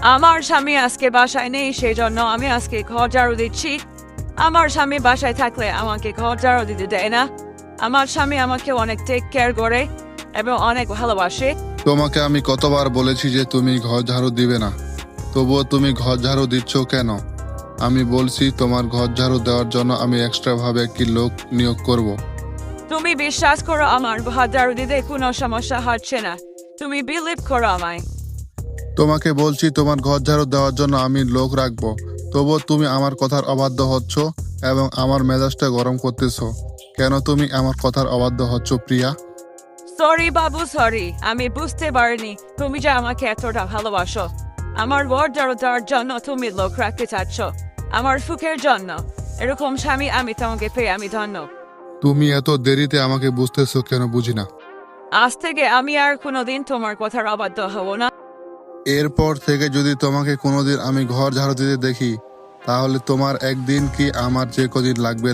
আমার স্বামী আজকে বাসায় নেই, সেই জন্য আমি আজকে ঘর ঝাড়ু দিচ্ছি। আমার স্বামী বাসায় থাকলে আমাকে ঘর ঝাড়ু দিতে দেয় না। আমার স্বামী আমাকে অনেক টেক কেয়ার করে এবং অনেক ভালোবাসে। তোমাকে আমি কতবার বলেছি যে তুমি ঘর ঝাড়ু দিবে না, তবুও তুমি ঘর ঝাড়ু দিচ্ছ কেন? আমি বলছি তোমার ঘর ঝাড়ু দেওয়ার জন্য আমি এক্সট্রা ভাবে একটি লোক নিয়োগ করব। তুমি বিশ্বাস করো, আমার ঘর ঝাড়ু দিতে কোনো সমস্যা হচ্ছে না। তুমি বিলিভ করো আমায়। তোমাকে বলছি তোমার ঘর ঝাড়ু দেওয়ার জন্য আমি লোক রাখবো, তবুও তুমি আমার কথার অবাধ্য হচ্ছ এবং আমার মেজাজটা গরম করতেছ। কেন তুমি আমার কথার অবাধ্য হচ্ছ প্রিয়া? সরি বাবু, সরি। আমি বুঝতে পারিনি তুমি যে আমাকে এতটা ভালোবাসো। আমার ঘর ঝাড়ু দেওয়ার জন্য তুমি লোক রাখতে চাচ্ছ, আমার সুখের জন্য। এরকম স্বামী আমি তোমাকে পেয়ে আমি ধন্য। তুমি এত দেরিতে আমাকে বুঝতেছো কেন বুঝি না। আজ থেকে আমি আর কোনোদিন তোমার কথার অবাধ্য হব না। এরপর থেকে যদি তোমাকে কোনোদিন আমি ঘর ঝাড়ু দিতে দেখি, তাহলে তোমার একদিন কি আমার যে কদিন লাগবে।